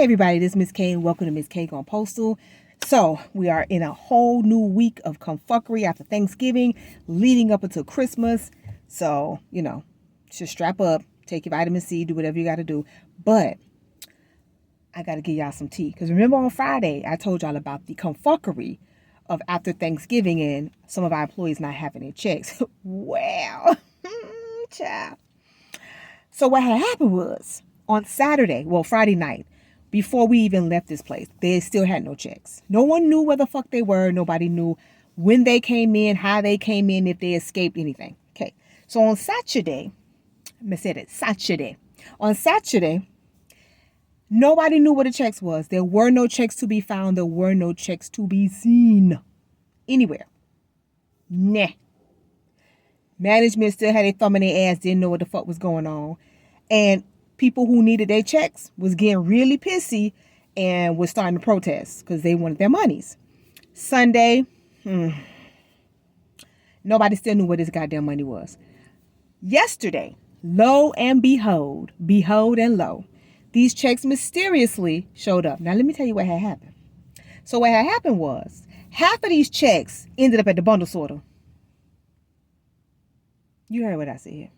everybody, this is Miss K. Welcome to Miss K on Postal. So we are in a whole new week of confuckery after Thanksgiving, leading up until Christmas. So, just strap up, take your vitamin C, do whatever you got to do. But I got to give y'all some tea. Because remember on Friday, I told y'all about the confuckery of after Thanksgiving and some of our employees not having their checks. Well, child. So what had happened was on Friday night, before we even left this place, they still had no checks. No one knew where the fuck they were. Nobody knew when they came in, how they came in, if they escaped, anything. Okay. So on Saturday, On Saturday, nobody knew where the checks was. There were no checks to be found. There were no checks to be seen anywhere. Nah. Management still had their thumb in their ass, didn't know what the fuck was going on. And people who needed their checks was getting really pissy and was starting to protest because they wanted their monies. Sunday, nobody still knew where this goddamn money was. Yesterday, lo and behold and lo, these checks mysteriously showed up. Now, let me tell you what had happened. So what had happened was half of these checks ended up at the bundle sorter. You heard what I said.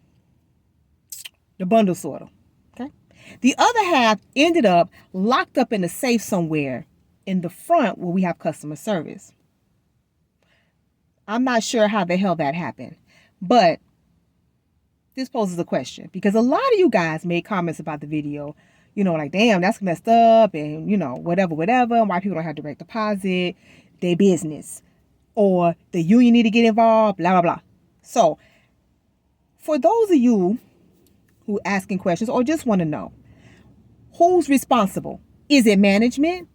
The bundle sorter. Okay. The other half ended up locked up in a safe somewhere in the front where we have customer service. I'm not sure how the hell that happened, but this poses a question because a lot of you guys made comments about the video, like, damn, that's messed up and, whatever, and why people don't have direct deposit, their business, or the union need to get involved, blah, blah, blah. So for those of you who asking questions or just want to know, who's responsible? Is it management?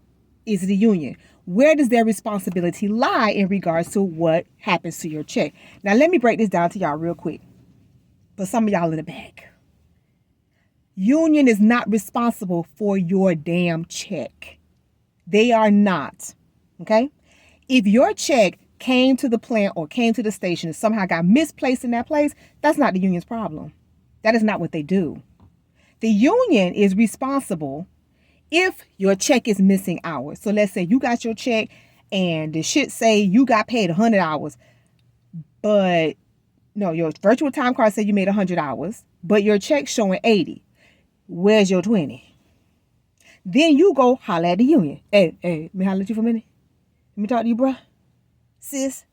Is it the union? Where does their responsibility lie in regards to what happens to your check? Now, let me break this down to y'all real quick. For some of y'all in the back. Union is not responsible for your damn check. They are not. Okay? If your check came to the plant or came to the station and somehow got misplaced in that place, that's not the union's problem. That is not what they do. The union is responsible if your check is missing hours. So let's say you got your check and the shit say you got paid 100 hours, but no, your virtual time card said you made 100 hours, but your check showing 80. Where's your 20? Then you go holler at the union. Hey, let me holler at you for a minute. Let me talk to you, bruh. Sis,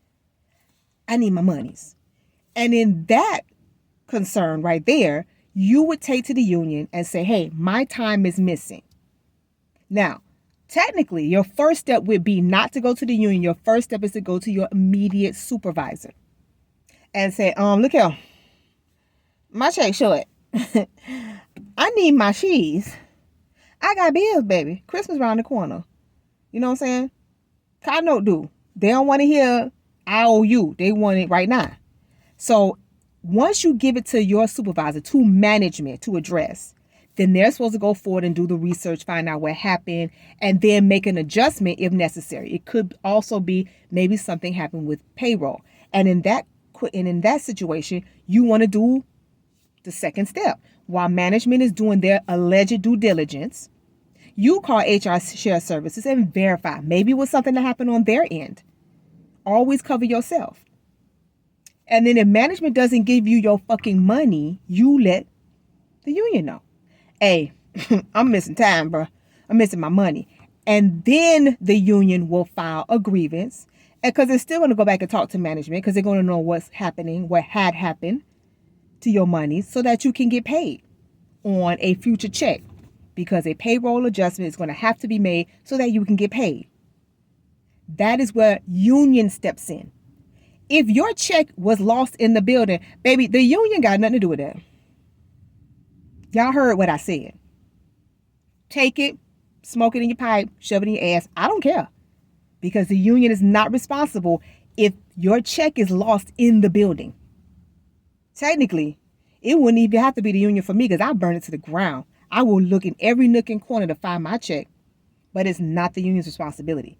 I need my monies. And in that concern right there, you would take to the union and say, hey, my time is missing. Now, technically, your first step would be not to go to the union. Your first step is to go to your immediate supervisor and say, look here, my check short. I need my cheese. I got bills, baby. Christmas around the corner. You know what I'm saying? Car note due. They don't want to hear I owe you. They want it right now. So once you give it to your supervisor, to management, to address, then they're supposed to go forward and do the research, find out what happened, and then make an adjustment if necessary. It could also be maybe something happened with payroll. And in that situation, you want to do the second step. While management is doing their alleged due diligence, you call HR Shared Services and verify. Maybe it was something that happened on their end. Always cover yourself. And then if management doesn't give you your fucking money, you let the union know. Hey, I'm missing time, bro. I'm missing my money. And then the union will file a grievance. And because they're still going to go back and talk to management because they're going to know what's happening, what had happened to your money so that you can get paid on a future check. Because a payroll adjustment is going to have to be made so that you can get paid. That is where union steps in. If your check was lost in the building, baby, the union got nothing to do with that. Y'all heard what I said. Take it, smoke it in your pipe, shove it in your ass. I don't care. Because the union is not responsible if your check is lost in the building. Technically, it wouldn't even have to be the union for me because I burn it to the ground. I will look in every nook and corner to find my check. But it's not the union's responsibility.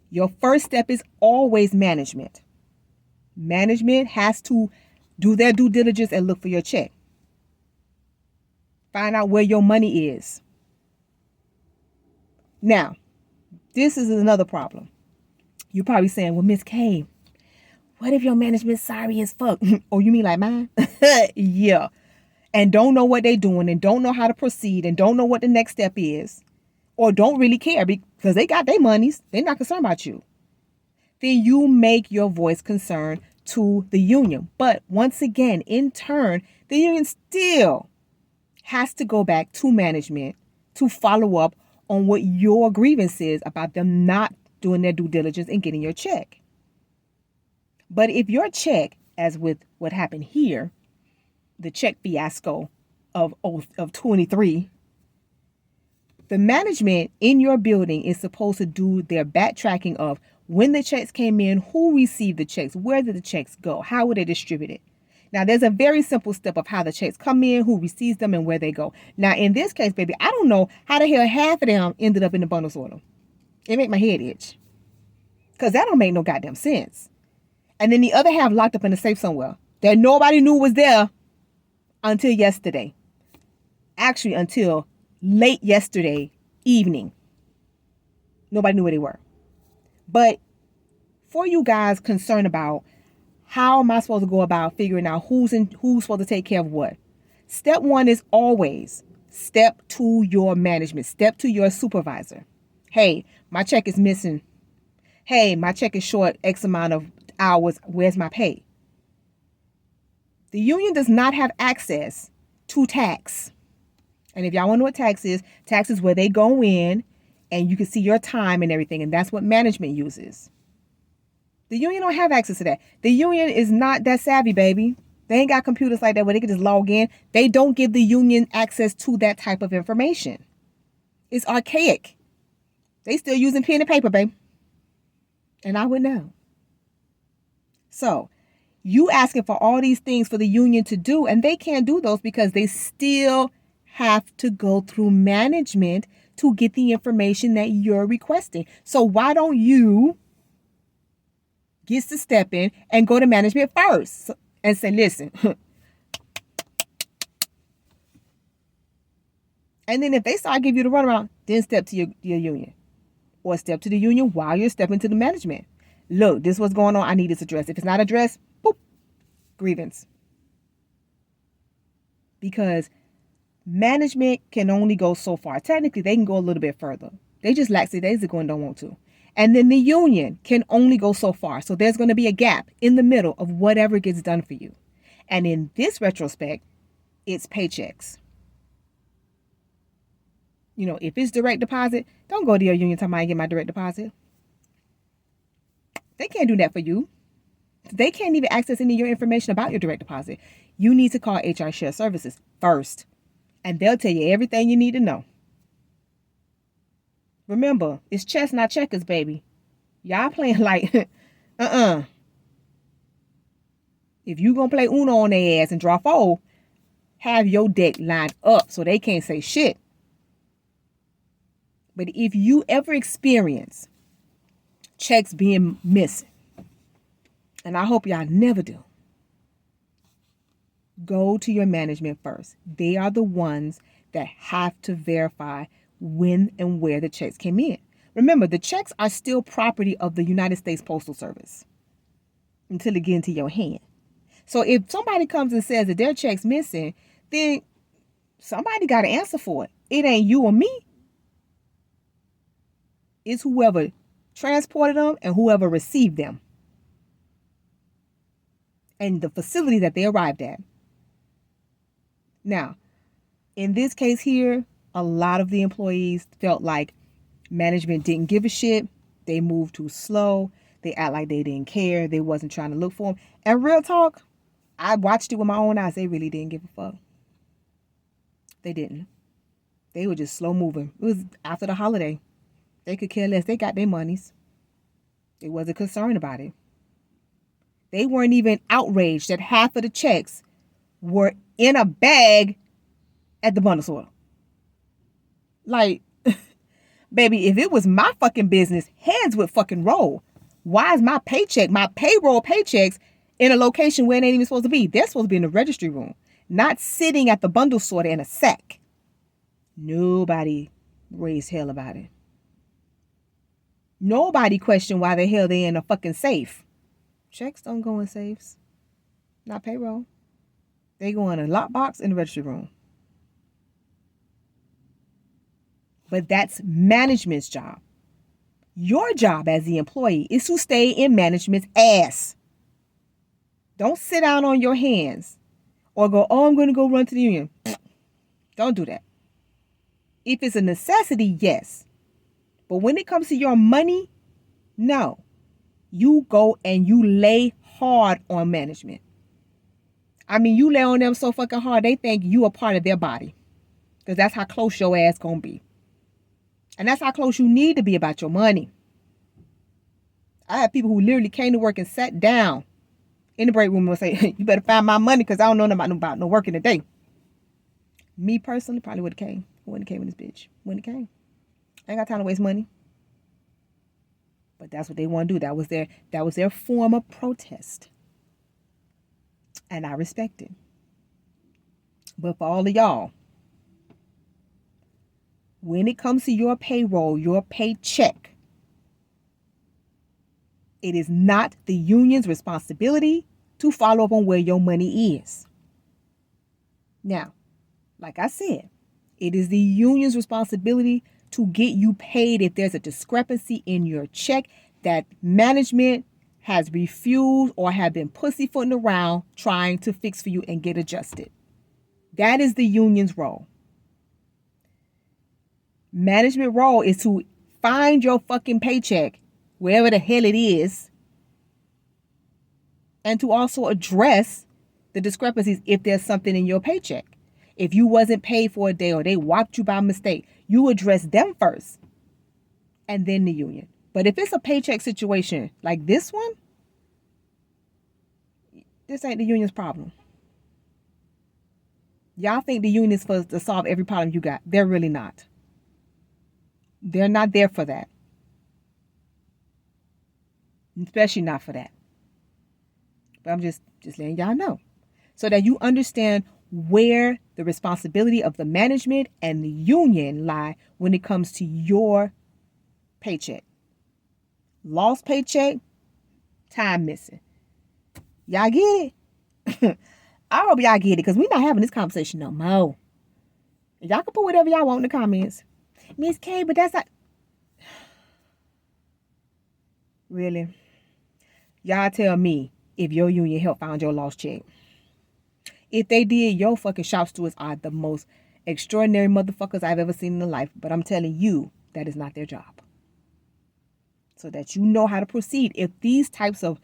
Your first step is always management. Management has to do their due diligence and look for your check. Find out where your money is. Now, this is another problem. You're probably saying, well, Miss K, what if your management's sorry as fuck? Oh, you mean like mine? Yeah. And don't know what they're doing and don't know how to proceed and don't know what the next step is or don't really care because they got their monies. They're not concerned about you. Then you make your voice concern to the union. But once again, in turn, the union still has to go back to management to follow up on what your grievance is about them not doing their due diligence and getting your check. But if your check, as with what happened here, the check fiasco of 23, the management in your building is supposed to do their backtracking of when the checks came in, who received the checks, where did the checks go, how were they distributed. Now, there's a very simple step of how the checks come in, who receives them, and where they go. Now, in this case, baby, I don't know how the hell half of them ended up in the bundle sorter. It make my head itch. Because that don't make no goddamn sense. And then the other half locked up in a safe somewhere that nobody knew was there until yesterday. Actually, until late yesterday evening. Nobody knew where they were. But for you guys concerned about how am I supposed to go about figuring out who's supposed to take care of what? Step one is always step to your management. Step to your supervisor. Hey, my check is missing. Hey, my check is short X amount of hours. Where's my pay? The union does not have access to tax. And if y'all want to know what tax is where they go in and you can see your time and everything. And that's what management uses. The union don't have access to that. The union is not that savvy, baby. They ain't got computers like that where they can just log in. They don't give the union access to that type of information. It's archaic. They still using pen and paper, babe. And I would know. So, you asking for all these things for the union to do, and they can't do those because they still have to go through management to get the information that you're requesting. So why don't you get to step in and go to management first and say, listen. And then if they start giving you the runaround, then step to your union. Or step to the union while you're stepping to the management. Look, this is what's going on. I need this addressed. If it's not addressed, boop, grievance. Because management can only go so far. Technically, they can go a little bit further. They just lackadaisical and don't want to. And then the union can only go so far. So there's going to be a gap in the middle of whatever gets done for you. And in this retrospect, it's paychecks. You know, if it's direct deposit, don't go to your union talking about I get my direct deposit. They can't do that for you. They can't even access any of your information about your direct deposit. You need to call HR Shared Services first. And they'll tell you everything you need to know. Remember, it's chess, not checkers, baby. Y'all playing like, If you gonna play Uno on their ass and draw 4, have your deck lined up so they can't say shit. But if you ever experience checks being missing, and I hope y'all never do, go to your management first. They are the ones that have to verify when and where the checks came in. Remember, the checks are still property of the United States Postal Service until they get into your hand. So if somebody comes and says that their check's missing, then somebody got to answer for it. It ain't you or me. It's whoever transported them and whoever received them. And the facility that they arrived at. Now, in this case here, a lot of the employees felt like management didn't give a shit. They moved too slow. They act like they didn't care. They wasn't trying to look for them. And real talk, I watched it with my own eyes. They really didn't give a fuck. They didn't. They were just slow moving. It was after the holiday. They could care less. They got their monies. They wasn't concerned about it. They weren't even outraged that half of the checks were in a bag at the bundle store. Like, baby, if it was my fucking business, heads would fucking roll. Why is my paycheck, my payroll paychecks, in a location where it ain't even supposed to be? They're supposed to be in the registry room, not sitting at the bundle sorter in a sack. Nobody raised hell about it. Nobody question why the hell they in a fucking safe. Checks don't go in safes. Not payroll. They go in a lockbox in the registry room. But that's management's job. Your job as the employee is to stay in management's ass. Don't sit down on your hands or go, oh, I'm going to go run to the union. Don't do that. If it's a necessity, yes. But when it comes to your money, no. You go and you lay hard on management. I mean, you lay on them so fucking hard, they think you a part of their body. Because that's how close your ass gonna be. And that's how close you need to be about your money. I have people who literally came to work and sat down in the break room and say, you better find my money because I don't know nothing about no working today. Me personally probably would have came. Wouldn't have came in this bitch. Wouldn't have came. I ain't got time to waste money. But that's what they want to do. That was their form of protest. And I respect it. But for all of y'all, when it comes to your payroll, your paycheck, it is not the union's responsibility to follow up on where your money is. Now, like I said, it is the union's responsibility to get you paid if there's a discrepancy in your check that management has refused or have been pussyfooting around trying to fix for you and get adjusted. That is the union's role. Management role is to find your fucking paycheck, wherever the hell it is, and to also address the discrepancies if there's something in your paycheck. If you wasn't paid for a day or they whopped you by mistake, you address them first and then the union. But if it's a paycheck situation like this one, this ain't the union's problem. Y'all think the union is supposed to solve every problem you got. They're really not. They're not there for that. Especially not for that. But I'm just letting y'all know so that you understand where the responsibility of the management and the union lie when it comes to your paycheck. Lost paycheck, time missing. Y'all get it? I hope y'all get it because we're not having this conversation no more. Y'all can put whatever y'all want in the comments. Miss K, but that's not... Really? Y'all tell me if your union helped find your lost check. If they did, your fucking shop stewards are the most extraordinary motherfuckers I've ever seen in my life. But I'm telling you, that is not their job. So that you know how to proceed if these types of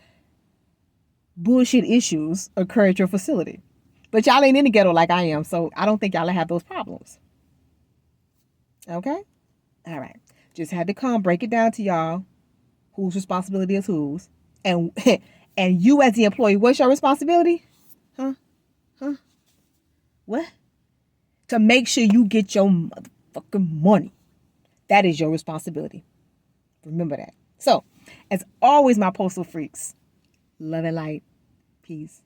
bullshit issues occur at your facility. But y'all ain't in the ghetto like I am, so I don't think y'all have those problems. Okay? All right. Just had to come break it down to y'all. Whose responsibility is whose. And and you as the employee, what's your responsibility? Huh? What? To make sure you get your motherfucking money. That is your responsibility. Remember that. So, as always, my postal freaks, love and light. Peace.